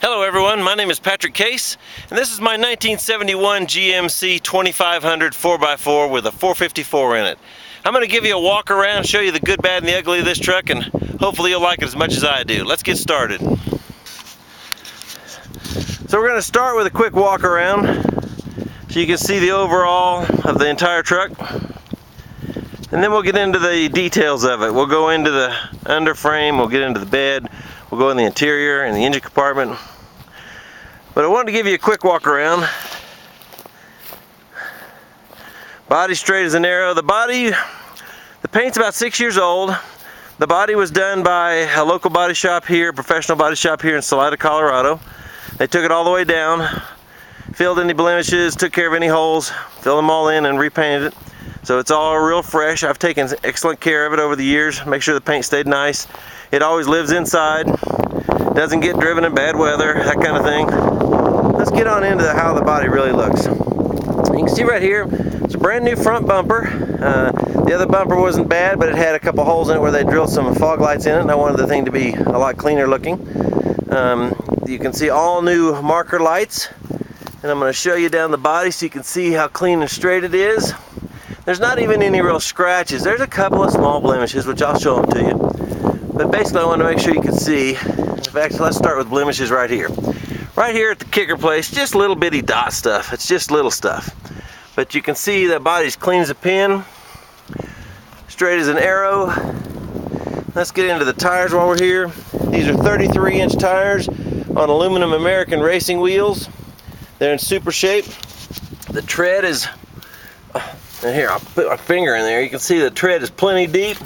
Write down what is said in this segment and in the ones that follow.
Hello everyone, my name is Patrick Case, and this is my 1971 GMC 2500 4x4 with a 454 in it. I'm going to give you a walk around, show you the good, bad, and the ugly of this truck, and hopefully you'll like it as much as I do. Let's get started. So we're going to start with a quick walk around so you can see the overall of the entire truck. And then we'll get into the details of it. We'll go into the underframe, we'll get into the bed, we'll go in the interior and the engine compartment. But I wanted to give you a quick walk around. Body straight as an arrow. The paint's about 6 years old. The body was done by a local body shop here, professional body shop here in Salida, Colorado. They took it all the way down, filled any blemishes, took care of any holes, filled them all in and repainted it. So it's all real fresh. I've taken excellent care of it over the years, make sure the paint stayed nice. It always lives inside, doesn't get driven in bad weather, that kind of thing. Let's get on into how the body really looks. You can see right here, it's a brand new front bumper. The other bumper wasn't bad, but it had a couple holes in it where they drilled some fog lights in it, and I wanted the thing to be a lot cleaner looking. You can see all new marker lights, and I'm going to show you down the body so you can see how clean and straight it is. There's not even any real scratches. There's a couple of small blemishes, which I'll show them to you. But basically I want to make sure you can see. In fact, let's start with blemishes right here. Right here at the kicker place, just little bitty dot stuff. It's just little stuff. But you can see that body's clean as a pin, straight as an arrow. Let's get into the tires while we're here. These are 33-inch tires on aluminum American racing wheels. They're in super shape. The tread is, and here I'll put my finger in there. You can see the tread is plenty deep.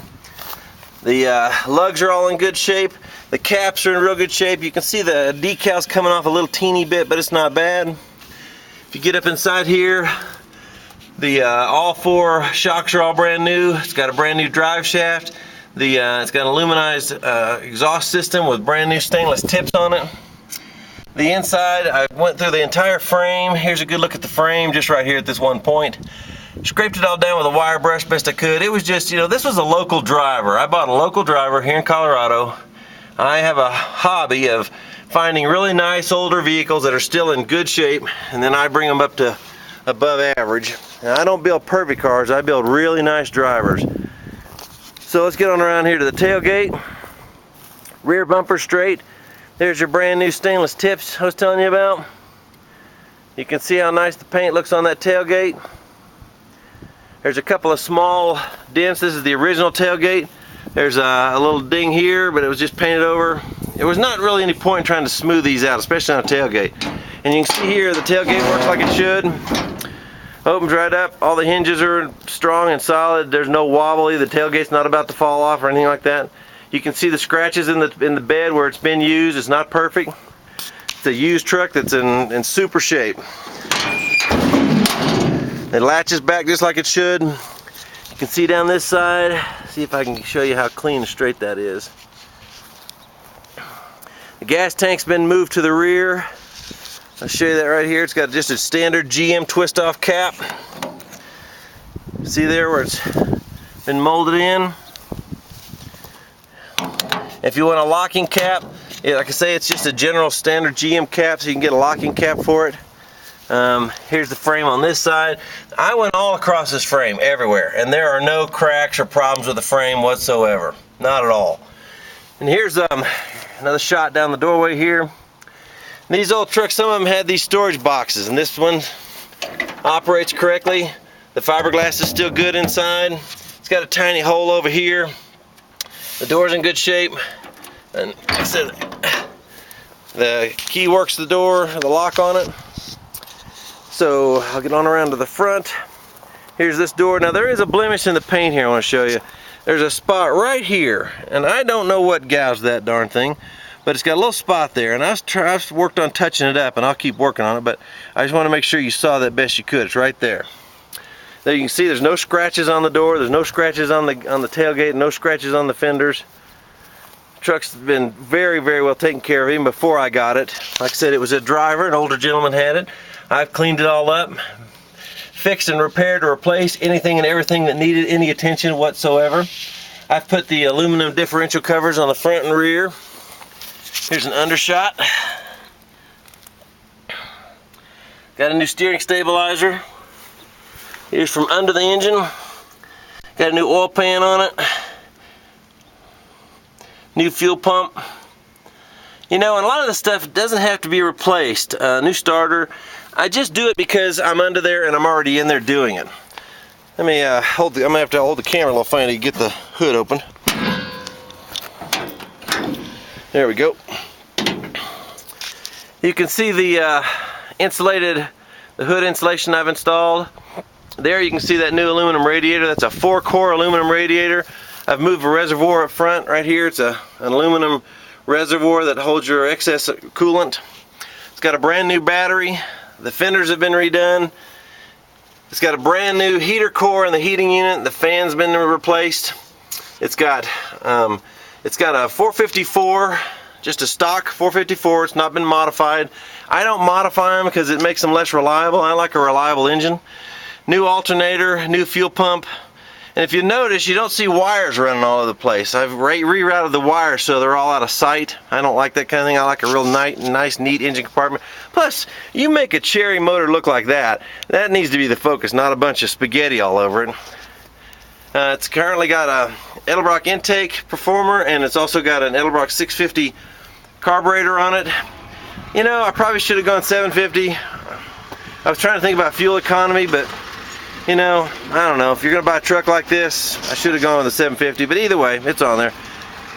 The lugs are all in good shape. The caps are in real good shape. You can see the decals coming off a little teeny bit, but it's not bad. If you get up inside here, the all four shocks are all brand new. It's got a brand new drive shaft. It's got an aluminized exhaust system with brand new stainless tips on it. The inside, I went through the entire frame. Here's a good look at the frame, just right here at this one point. Scraped it all down with a wire brush best I could. It was just, this was a local driver. I bought a local driver here in Colorado. I have a hobby of finding really nice older vehicles that are still in good shape, and then I bring them up to above average. Now, I don't build perfect cars, I build really nice drivers. So let's get on around here to the tailgate. Rear bumper straight. There's your brand new stainless tips I was telling you about. You can see how nice the paint looks on that tailgate. There's a couple of small dents. This is the original tailgate. There's a little ding here, but it was just painted over. There was not really any point in trying to smooth these out, especially on a tailgate. And you can see here the tailgate works like it should. Opens right up. All the hinges are strong and solid. There's no wobbly. The tailgate's not about to fall off or anything like that. You can see the scratches in the bed where it's been used. It's not perfect. It's a used truck that's in super shape. It latches back just like it should. You can see down this side. See if I can show you how clean and straight that is. The gas tank's been moved to the rear. I'll show you that right here. It's got just a standard GM twist-off cap. See there where it's been molded in? If you want a locking cap, like I say, it's just a general standard GM cap, so you can get a locking cap for it. Here's the frame on this side. I went all across this frame, everywhere, and there are no cracks or problems with the frame whatsoever. Not at all. And here's another shot down the doorway here. These old trucks, some of them had these storage boxes, and this one operates correctly. The fiberglass is still good inside. It's got a tiny hole over here. The door's in good shape, and like I said, the key works the door, the lock on it. So I'll get on around to the front. Here's this door. Now there is a blemish in the paint here I want to show you. There's a spot right here, and I don't know what gouged that darn thing, but it's got a little spot there, and I've worked on touching it up, and I'll keep working on it, but I just want to make sure you saw that best you could. It's right there. There you can see there's no scratches on the door, there's no scratches on the tailgate, no scratches on the fenders. The truck's been very, very well taken care of even before I got it. Like I said, it was a driver, an older gentleman had it. I've cleaned it all up, fixed and repaired or replaced anything and everything that needed any attention whatsoever. I've put the aluminum differential covers on the front and rear. Here's an undershot. Got a new steering stabilizer. Here's from under the engine. Got a new oil pan on it. New fuel pump. You know, and a lot of this stuff doesn't have to be replaced. New starter. I just do it because I'm under there and I'm already in there doing it. Let me I'm gonna have to hold the camera a little funny to get the hood open. There we go. You can see the hood insulation I've installed. There you can see that new aluminum radiator. That's a 4-core aluminum radiator. I've moved a reservoir up front right here. It's an aluminum reservoir that holds your excess coolant. It's got a brand new battery. The fenders have been redone. It's got a brand new heater core in the heating unit. The fan's been replaced. It's got a 454, just a stock 454. It's not been modified. I don't modify them because it makes them less reliable. I like a reliable engine. New alternator, new fuel pump. And if you notice, you don't see wires running all over the place. I've rerouted the wires so they're all out of sight. I don't like that kind of thing. I like a real nice, neat engine compartment. Plus, you make a Cherry motor look like that. That needs to be the focus, not a bunch of spaghetti all over it. It's currently got a Edelbrock intake performer, and it's also got an Edelbrock 650 carburetor on it. You know, I probably should have gone 750. I was trying to think about fuel economy, but you know, I don't know. If you're gonna buy a truck like this, I should have gone with the 750. But either way, it's on there.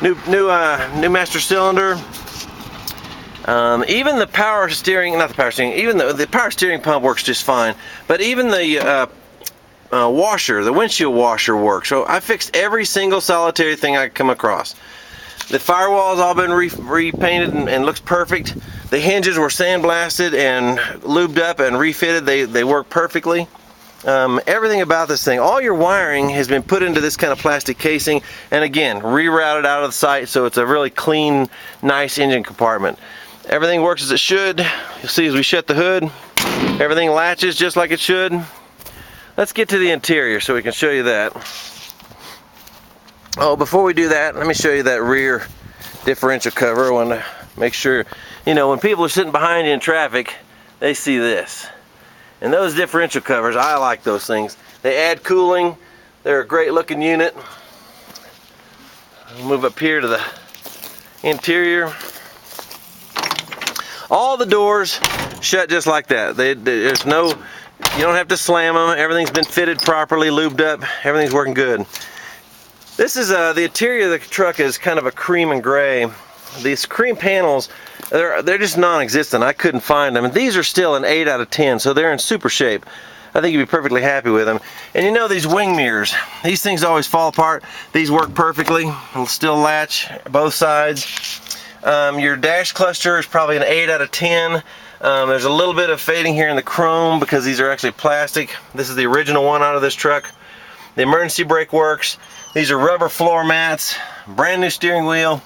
New master cylinder. Even the power steering, not the power steering. Even the power steering pump works just fine. But even the washer, the windshield washer works. So I fixed every single solitary thing I could come across. The firewall's all been repainted and looks perfect. The hinges were sandblasted and lubed up and refitted. They work perfectly. Everything about this thing, all your wiring has been put into this kind of plastic casing, and again, rerouted out of the site, so it's a really clean, nice engine compartment. Everything works as it should. You'll see as we shut the hood, everything latches just like it should. Let's get to the interior so we can show you that. Oh, before we do that, let me show you that rear differential cover. I want to make sure, you know, when people are sitting behind you in traffic, they see this. And those differential covers, I like those things. They add cooling. They're a great looking unit. I'll move up here to the interior. All the doors shut just like that. There's no, you don't have to slam them. Everything's been fitted properly, lubed up. Everything's working good. This is the interior of the truck is kind of a cream and gray. These cream panels, they're just non-existent. I couldn't find them. And these are still an 8 out of 10, so they're in super shape. I think you'd be perfectly happy with them. And you know, these wing mirrors, these things always fall apart. These work perfectly. They'll still latch both sides. Your dash cluster is probably an 8 out of 10. There's a little bit of fading here in the chrome because these are actually plastic. This is the original one out of this truck. The emergency brake works. These are rubber floor mats. Brand new steering wheel.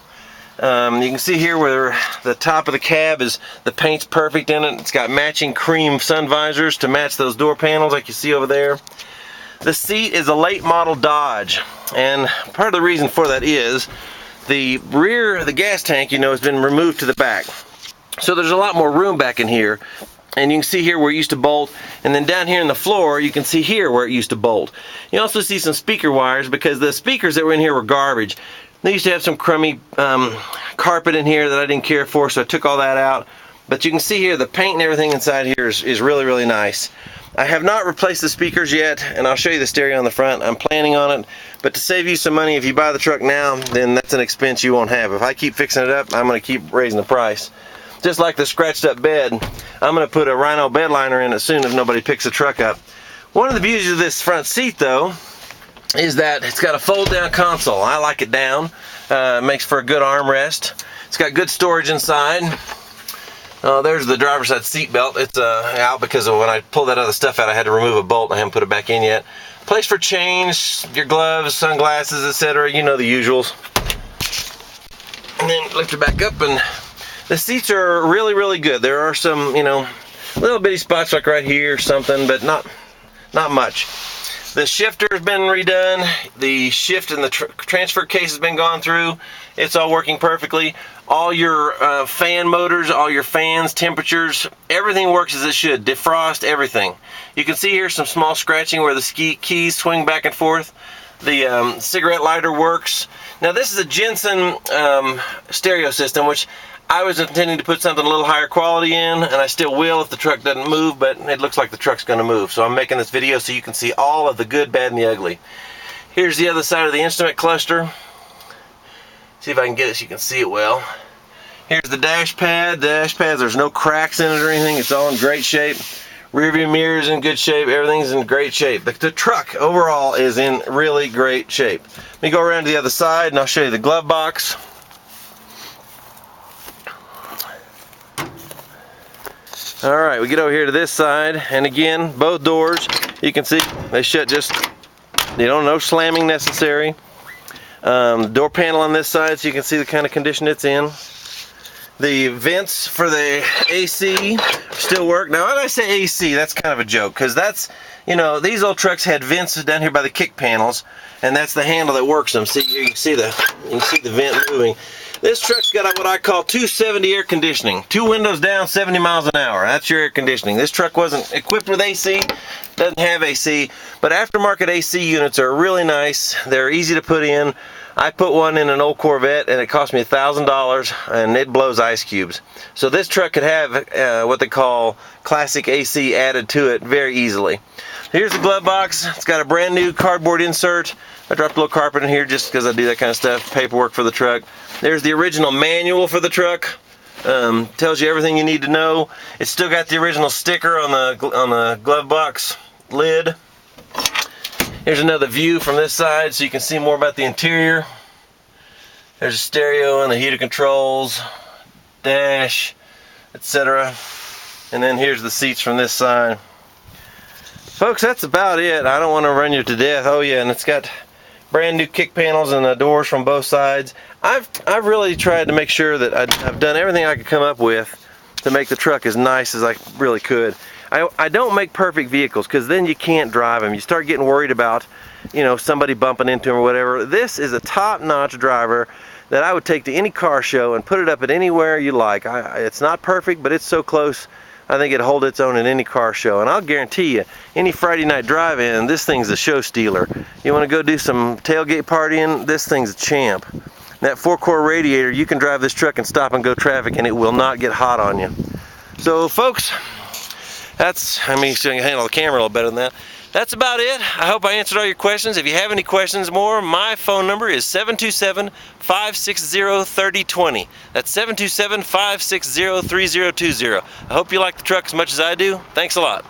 You can see here where the top of the cab is, the paint's perfect in it. It's got matching cream sun visors to match those door panels like you see over there. The seat is a late model Dodge, and part of the reason for that is the rear, the gas tank, you know, has been removed to the back. So there's a lot more room back in here. And you can see here where it used to bolt, and then down here in the floor you can see here where it used to bolt. You also see some speaker wires because the speakers that were in here were garbage. They used to have some crummy carpet in here that I didn't care for, so I took all that out. But you can see here the paint and everything inside here is really, really nice. I have not replaced the speakers yet, and I'll show you the stereo on the front. I'm planning on it, but to save you some money, if you buy the truck now, then that's an expense you won't have. If I keep fixing it up, I'm going to keep raising the price. Just like the scratched up bed, I'm going to put a Rhino bed liner in it soon if nobody picks the truck up. One of the beauties of this front seat though is that it's got a fold down console. I like it down. It makes for a good armrest. It's got good storage inside. There's the driver's side seat belt. It's out because of when I pulled that other stuff out I had to remove a bolt. I haven't put it back in yet. Place for change, your gloves, sunglasses, etc. You know the usuals. And then lift it back up, and the seats are really, really good. There are some, you know, little bitty spots like right here or something, but not much. The shifter's been redone. The shift and the transfer case has been gone through. It's all working perfectly. All your fan motors, all your fans, temperatures, everything works as it should. Defrost, everything. You can see here some small scratching where the keys swing back and forth. The cigarette lighter works. Now this is a Jensen stereo system, which I was intending to put something a little higher quality in, and I still will if the truck doesn't move, but it looks like the truck's going to move. So I'm making this video so you can see all of the good, bad, and the ugly. Here's the other side of the instrument cluster. See if I can get it so you can see it well. Here's the dash pad. The dash pad, there's no cracks in it or anything. It's all in great shape. Rear view mirror's in good shape. Everything's in great shape. The truck overall is in really great shape. Let me go around to the other side and I'll show you the glove box. Alright, we get over here to this side, and again, both doors, you can see they shut just, no slamming necessary. Door panel on this side, so you can see the kind of condition it's in. The vents for the AC still work. Now when I say AC, that's kind of a joke, because that's, these old trucks had vents down here by the kick panels, and that's the handle that works them. See, you can see the vent moving. This truck's got what I call 270 air conditioning. 2 windows down, 70 miles an hour. That's your air conditioning. This truck wasn't equipped with AC, doesn't have AC, but aftermarket AC units are really nice. They're easy to put in. I put one in an old Corvette and it cost me $1,000, and it blows ice cubes. So this truck could have what they call classic AC added to it very easily. Here's the glove box. It's got a brand new cardboard insert. I dropped a little carpet in here just because I do that kind of stuff, paperwork for the truck. There's the original manual for the truck. Tells you everything you need to know. It's still got the original sticker on the glove box lid. Here's another view from this side so you can see more about the interior. There's a stereo and the heater controls, dash, etc. And then here's the seats from this side. Folks, that's about it. I don't want to run you to death. Oh yeah, and it's got brand new kick panels and the doors from both sides. I've really tried to make sure that I've done everything I could come up with to make the truck as nice as I really could. I don't make perfect vehicles, because then you can't drive them. You start getting worried about, somebody bumping into them or whatever. This is a top-notch driver that I would take to any car show and put it up at anywhere you like. It's not perfect, but it's so close, I think it'd hold its own at any car show. And I'll guarantee you, any Friday night drive-in, this thing's a show stealer. You want to go do some tailgate partying, this thing's a champ. That 4-core radiator, you can drive this truck and stop and go traffic and it will not get hot on you. So folks, you can handle the camera a little better than that. That's about it. I hope I answered all your questions. If you have any questions more, my phone number is 727-560-3020. That's 727-560-3020. I hope you like the truck as much as I do. Thanks a lot.